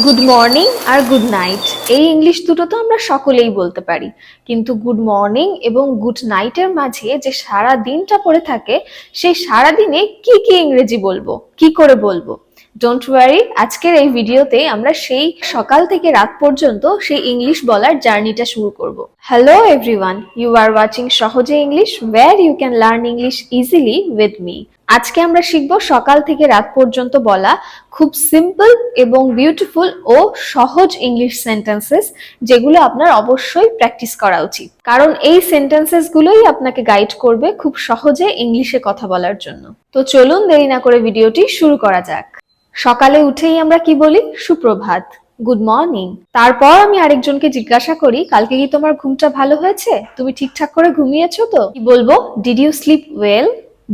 Good morning আর good night এই English দুটো তো আমরা সকলেই বলতে পারি, কিন্তু গুড মর্নিং এবং গুড নাইটের মাঝে যে সারা দিনটা পড়ে থাকে, সেই সারা দিনে কি কি ইংরেজি বলবো, কি করে বলবো? ডোন্ট ওয়ারি, আজকের এই ভিডিওতে আমরা সেই সকাল থেকে রাত পর্যন্ত সেই ইংলিশ বলার জার্নিটা শুরু করব। Hello everyone, you are watching সহজে English, where you can learn English easily with me. আজকে আমরা শিখব সকাল থেকে রাত পর্যন্ত বলা খুব সিম্পল এবং বিউটিফুল ও সহজ ইংলিশ সেন্টেন্সেস, যেগুলো আপনার অবশ্যই প্র্যাকটিস করা উচিত, কারণ এই সেন্টেন্সেস গুলোই আপনাকে গাইড করবে খুব সহজে ইংলিশে কথা বলার জন্য। তো চলুন দেরি না করে ভিডিওটি শুরু করা যাক। সকালে উঠেই আমরা কি বলি? সুপ্রভাত, গুড মর্নিং। তারপর আমি আরেকজনকে জিজ্ঞাসা করি, কালকে কি তোমার ঘুমটা ভালো হয়েছে? তুমি ঠিকঠাক করে ঘুমিয়েছো তো? কি বলবো? Did you sleep well?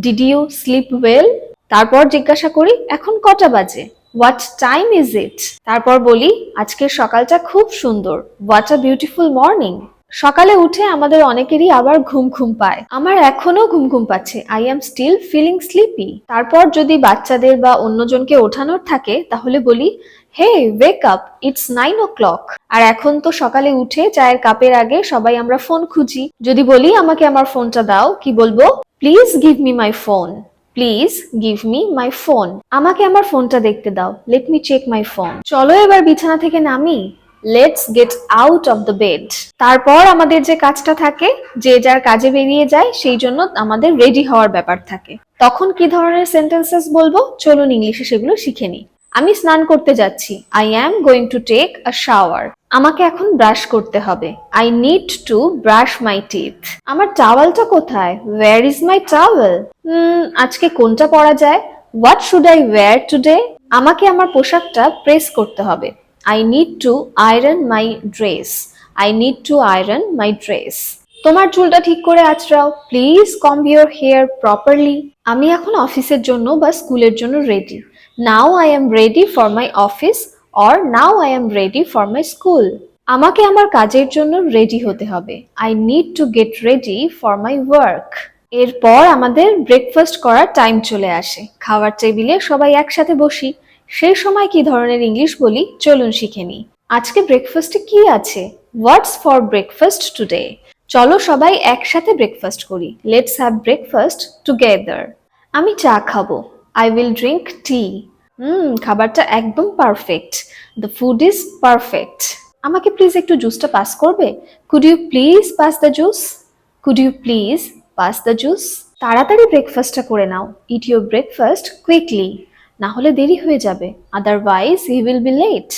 Did you sleep well? তারপর জিজ্ঞাসা করি, এখন কটা বাজে? What time is it? তারপর বলি, আজকের সকালটা খুব সুন্দর, হোয়াট আ বিউটিফুল মর্নিং। সকালে উঠে আমাদের অনেকেরই আবার ঘুম ঘুম পায়। আমার এখনো ঘুম ঘুম পাচ্ছে, I am still feeling sleepy. তারপর যদি বাচ্চাদের বা অন্যজনকে ওঠানোর থাকে, তাহলে বলি, হে ওয়েক আপ, ইটস 9 o'clock। আর এখন তো সকালে উঠে চায়ের কাপের আগে সবাই আমরা ফোন খুঁজি। যদি বলি আমাকে আমার ফোনটা দাও, কি বলবো? Please give me my phone. Please give me my phone. আমাকে আমার ফোনটা দেখতে দাও, let me check my phone. চলো এবার বিছানা থেকে নামি, let's get out of the bed. তারপর আমাদের যে কাজটা থাকে, যে যার কাজে বেরিয়ে যায়, সেই জন্য আমাদের রেডি হওয়ার ব্যাপার থাকে। তখন কি ধরনের সেন্টেন্সেস বলবো? চলুন ইংলিশে সেগুলো শিখে নিই। আমি স্নান করতে যাচ্ছি, I am going to take a shower. আমাকে এখন ব্রাশ করতে হবে, I need to brush my teeth. আমার টাওয়ালটা কোথায়? Where is my towel? আজকে কোনটা পরা যায়? What should I wear today? আমাকে আমার পোশাকটা প্রেস করতে হবে, I need to iron my dress. I need to iron my dress. তোমার চুলটা ঠিক করে আঁচড়াও, প্লিজ কম্ব ইউর হেয়ার প্রপারলি। আমি এখন অফিসের জন্য বা স্কুলের জন্য ready, now I am ready for my office or now I am ready for my school. আমাকে আমার কাজের জন্য রেডি হতে হবে, I need to get ready for my work. এরপর আমাদের ব্রেকফাস্ট করার টাইম চলে আসে, খাওয়ার টেবিলে সবাই একসাথে বসি। সেই সময় কি ধরনের ইংলিশ বলি, চলুন শিখে নিই। আজকে ব্রেকফাস্টে কি আছে? What's for breakfast today? চলো সবাই একসাথে ব্রেকফাস্ট করি, লেটস হ্যাভ ব্রেকফাস্ট টুগেদার। আমি চা খাবো, আই উইল ড্রিঙ্ক টি। খাবারটা একদম perfect, the food is perfect. আমাকে প্লিজ একটু জুসটা পাস করবে? Could you please pass the juice? Could you please pass the juice? তাড়াতাড়ি ব্রেকফাস্টটা করে নাও, ইট ইউর ব্রেকফাস্ট কুইকলি, না হলে দেরি হয়ে যাবে, otherwise he will be late.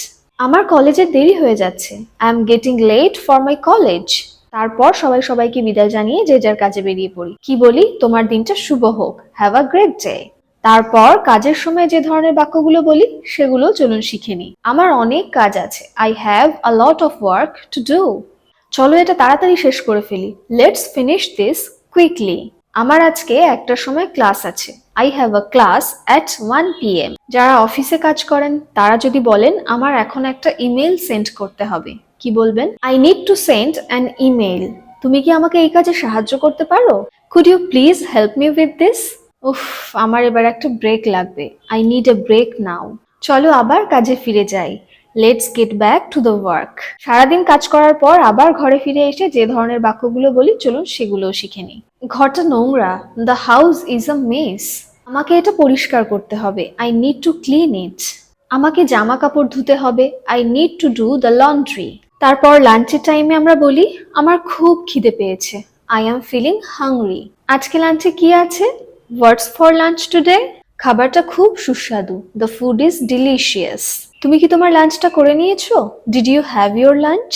আমার কলেজের দেরি হয়ে যাচ্ছে, I am getting late for my college. তারপর সবাই সবাইকে বিদায় জানিয়ে যে যার কাজে বেরিয়ে পড়ি। কি বলি? তোমার দিনটা শুভ হোক, হ্যাভ আ গ্রেট ডে। তারপর কাজের সময় যে ধরনের বাক্যগুলো বলি, সেগুলো চলুন শিখে নিই। আমার অনেক কাজ আছে, I have a lot of work to do. চলো এটা তাড়াতাড়ি শেষ করে ফেলি, লেটস ফিনিশ দিস কুইকলি। আমার আজকে একটার সময় ক্লাস আছে, I have a class at 1 PM। যারা অফিসে কাজ করেন তারা যদি বলেন, আমার এখন একটা ইমেল সেন্ড করতে হবে, কি বলবেন? I need to send an email. তুমি কি আমাকে এই কাজে সাহায্য করতে পারো? Could you please help me with this? উফ, আমার এবার একটা ব্রেক লাগবে, I need a break now. চলো আবার কাজে ফিরে যাই, let's get back to the work. সারাদিন কাজ করার পর আবার ঘরে ফিরে এসে যে ধরনের বাক্যগুলো বলি, চলুন সেগুলোও শিখে নিই। ঘরটা নোংরা, the house is a mace. আমাকে এটা পরিষ্কার করতে হবে, I need to clean it. আমাকে জামা কাপড় ধুতে হবে, I need to do the laundry. তারপর লাঞ্চের টাইমে আমরা বলি, আমার খুব খিদে পেয়েছে, আই এম ফিলিং হাংরি। আজকে লাঞ্চে কি আছে? What's for lunch today? খাবারটা খুব সুস্বাদু, দ্য ফুড ইজ ডিলিশিয়াস। তুমি কি তোমার লাঞ্চটা করে নিয়েছো? Did you have your lunch?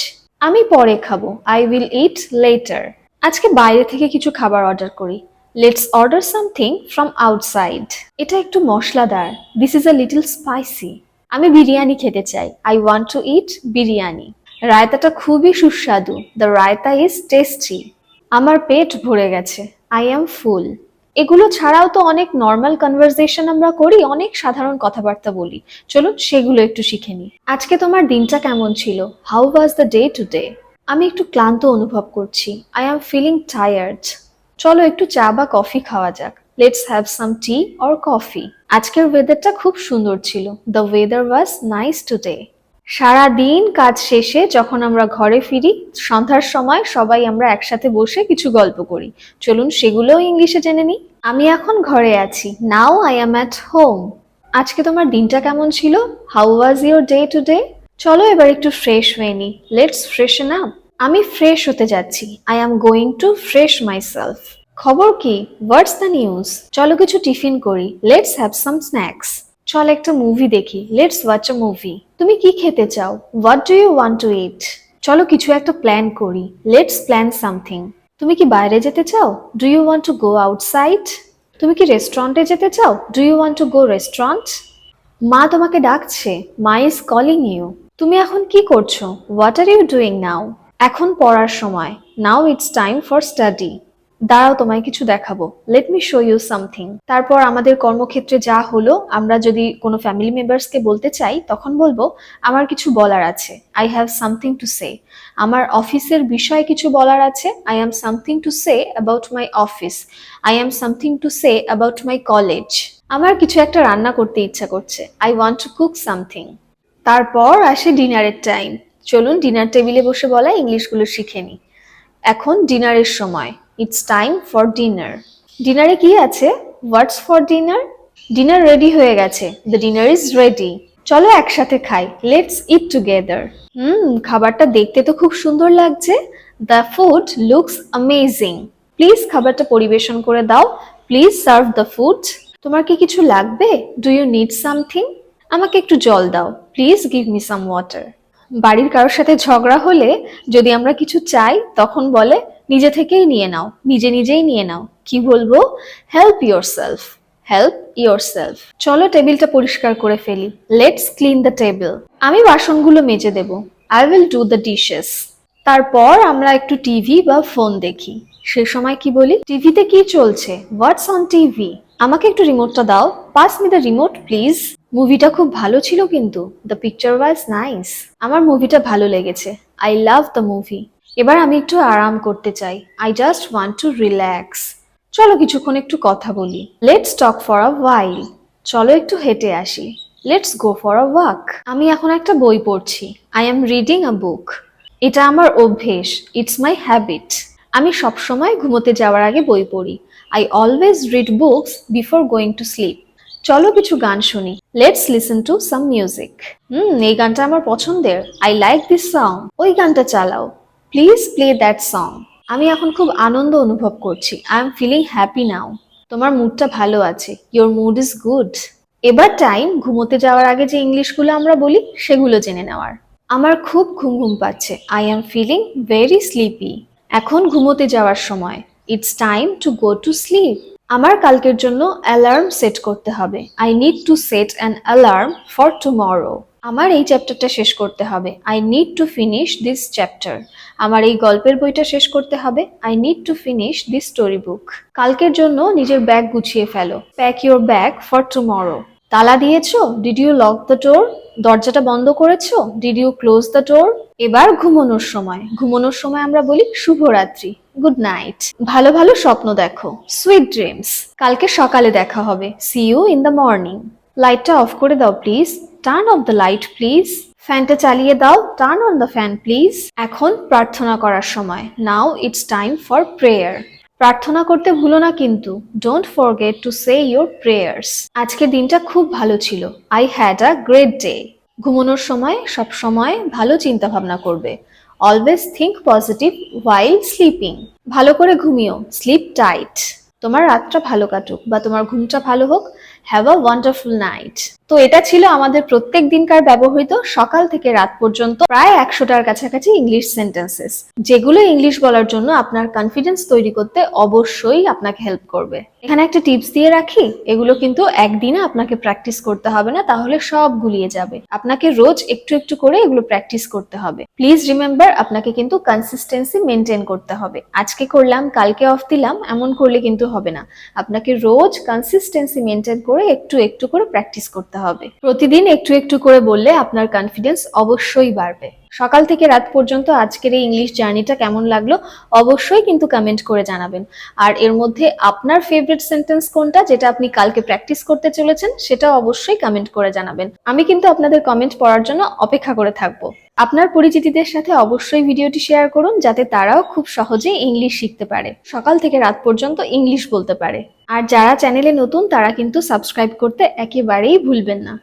আমি পরে খাবো, আই উইল ইট লেটার। আজকে বাইরে থেকে কিছু খাবার অর্ডার করি, let's order something from outside. এটা একটু মশলাদার, this is a little spicy. আমি বিরিয়ানি খেতে চাই, আই ওয়ান্ট টু ইট বিরিয়ানি। রায়তাটা খুবই সুস্বাদু, দ্য রায়তা ইজ টেস্টি। আমার পেট ভরে গেছে, আই এম ফুল। এগুলো ছাড়াও তো অনেক নর্মাল কনভারসেশন আমরা করি, অনেক সাধারণ কথাবার্তা বলি, চলুন সেগুলো একটু শিখে নিই। আজকে তোমার দিনটা কেমন ছিল? How was the day today? আমি একটু ক্লান্ত অনুভব করছি, আই এম ফিলিং টায়ার্ড। চলো একটু চা বা কফি খাওয়া যাক, let's have some tea or coffee. আজকের ওয়েদারটা খুব সুন্দর ছিল, the weather was nice today. সারা দিন কাজ শেষে যখন আমরা ঘরে ফিরি, সন্ধ্যার সময় সবাই আমরা একসাথে বসে কিছু গল্প করি। চলুন সেগুলোও ইংলিশে জেনে নিই। আমি এখন ঘরে আছি। Now I am at home. আজকে তোমার দিনটা কেমন ছিল? How was your day today? চলো এবার একটু ফ্রেশ হয়ে নি। Let's freshen up. আমি ফ্রেশ হতে যাচ্ছি। I am going to fresh myself. খবর কি? What's the news? চলো কিছু টিফিন করি। Let's have some snacks. চল একটা মুভি দেখি। Let's watch a movie. তুমি কি খেতে চাও? What do you want to eat? চলো কিছু একটা প্ল্যান করি। Let's plan something. তুমি কি বাইরে যেতে চাও? Do you want to go outside? তুমি কি রেস্টুরেন্টে যেতে চাও? Do you want to go restaurant? মা তোমাকে ডাকছে। মা ইজ কলিং ইউ। তুমি এখন কি করছো? What are you doing now? এখন পড়ার সময়। Now it's time for study. দাঁড়াও তোমায় কিছু দেখাবো। Let me show you something. তারপর আমাদের কর্মক্ষেত্রে যা হলো, আমরা যদি কোনো ফ্যামিলি মেম্বার্সকে বলতে চাই তখন বলবো আমার কিছু বলার আছে। I have something to say. আমার অফিসের বিষয়ে কিছু বলার আছে। I am something to say about my office. I am something to say about my college. আমার কিছু একটা রান্না করতে ইচ্ছা করছে। I want to cook something. তারপর আসে ডিনারের টাইম। চলুন ডিনার টেবিলে বসে বলা ইংলিশগুলো শিখে নিই। এখন ডিনারের সময়। It's time for dinner. ডিনারে কি আছে? What's for dinner? Dinner ready হয়ে গেছে। The dinner is ready. চলো একসাথে খাই। Let's eat together. খাবারটা দেখতে তো খুব সুন্দর লাগছে। The food looks amazing. Please খাবারটা পরিবেশন করে দাও। Please serve the food. তোমার কি কিছু লাগবে? Do you need something? আমাকে একটু জল দাও। Please give me some water. বাড়ির কারোর সাথে ঝগড়া হলে যদি আমরা কিছু চাই তখন বলে নিজে থেকেই নিয়ে নাও, নিজে নিজেই নিয়ে নাও। কি বলবো? Help yourself. Help yourself. চলো টেবিলটা পরিষ্কার করে ফেলি। Let's clean the table. আমি বাসনগুলো মেজে দেব। I will do the dishes. তারপর আমরা একটু টিভি বা ফোন দেখি। সে সময় কি বলি? টিভিতে কি চলছে? হোয়াটস অন টিভি? আমাকে একটু রিমোটটা দাও। Pass me the remote please. মুভিটা খুব ভালো ছিল কিন্তু। The picture was nice. আমার মুভিটা ভালো লেগেছে। I love the movie. এবার আমি একটু আরাম করতে চাই। I just want to relax. চলো কিছুক্ষণ একটু কথা বলি। লেটস টক ফর আ ওয়াইল। চলো একটু হেঁটে আসি। Let's go for a walk. আমি এখন একটা বই পড়ছি। I am reading a book. এটা আমার অভ্যেস। It's my habit. আমি সবসময় ঘুমোতে যাওয়ার আগে বই পড়ি। I always read books before going to sleep. চলো কিছু গান শুনি। Let's listen to some music. এই গানটা আমার পছন্দের। I like this song. ওই গানটা চালাও। Please play that song. আমি এখন খুব আনন্দ অনুভব করছি। I am feeling happy now. তোমার মুডটা ভালো আছে। Your mood is good. এবার টাইম ঘুমোতে যাওয়ার আগে যে ইংলিশগুলো আমরা বলি সেগুলো জেনে নেওয়ার। আমার খুব ঘুম ঘুম পাচ্ছে। I am feeling very sleepy. এখন ঘুমোতে যাওয়ার সময়। It's time to go to sleep. আমার কালকের জন্য অ্যালার্ম সেট করতে হবে। I need to set an alarm for tomorrow. আমার এই চ্যাপ্টারটা শেষ করতে হবে। I need to finish this chapter. আমার এই গল্পের বইটা শেষ করতে হবে। I need to finish this story book. কালকের জন্য নিজের ব্যাগ গুছিয়ে ফেলো। Pack your bag for tomorrow. তালা দিয়েছো? Did you lock the door? দরজাটা বন্ধ করেছো? Did you close the door? এবার ঘুমানোর সময়। ঘুমানোর সময় আমরা বলি শুভরাত্রি, গুড নাইট। ভালো ভালো স্বপ্ন দেখো, সুইট ড্রিমস। কালকে সকালে দেখা হবে। See you in the morning. লাইটটা অফ করে দাও please. Turn off the light please. ফ্যানটা চালিয়ে দাও। Turn on the fan please. এখন প্রার্থনা করার সময়। Now it's time for prayer. প্রার্থনা করতে ভুলো না কিন্তু। Don't forget to say your prayers. আজকের দিনটা খুব ভালো ছিল। I had a great day. ঘুমানোর সময় সব সময় ভালো চিন্তা ভাবনা করবে। Always think positive while sleeping. ভালো করে ঘুমিও। Slip tight. তোমার রাতটা ভালো কাটুক বা তোমার ঘুমটা ভালো হোক। Have a wonderful night. তো এটা ছিল আমাদের প্রত্যেক দিনকার ব্যবহৃত সকাল থেকে রাত পর্যন্ত প্রায় 100টার কাছাকাছি ইংলিশ সেন্টেন্সেস, যেগুলো ইংলিশ বলার জন্য আপনার কনফিডেন্স তৈরি করতে অবশ্যই আপনাকে হেল্প করবে। এখানে একটা টিপস দিয়ে রাখি, এগুলো কিন্তু একদিনে আপনাকে প্র্যাকটিস করতে হবে না, তাহলে সব গুলিয়ে যাবে। আপনাকে রোজ একটু একটু করে এগুলো প্র্যাকটিস করতে হবে। প্লিজ রিমেম্বার, আপনাকে কিন্তু কনসিস্টেন্সি মেনটেন করতে হবে। আজকে করলাম কালকে অফ দিলাম এমন করলে কিন্তু হবে না। আপনাকে রোজ কনসিস্টেন্সি মেনটেন করে একটু একটু করে প্র্যাকটিস করতে হবে। প্রতিদিন একটু একটু করে বললে আপনার কনফিডেন্স অবশ্যই বাড়বে। সকাল থেকে রাত পর্যন্ত আজকের এই ইংলিশ জার্নিটা কেমন লাগলো অবশ্যই কিন্তু কমেন্ট করে জানাবেন। আর এর মধ্যে আপনার ফেভারিট সেন্টেন্স কোনটা যেটা আপনি কালকে প্র্যাকটিস করতে চলেছেন সেটা অবশ্যই কমেন্ট করে জানাবেন। আমি কিন্তু আপনাদের কমেন্ট পড়ার জন্য অপেক্ষা করে থাকবো। আপনার পরিচিতদের সাথে অবশ্যই ভিডিওটি শেয়ার করুন যাতে তারাও খুব সহজেই ইংলিশ শিখতে পারে, সকাল থেকে রাত পর্যন্ত ইংলিশ বলতে পারে। আর যারা চ্যানেলে নতুন তারা কিন্তু সাবস্ক্রাইব করতে একেবারেই ভুলবেন না।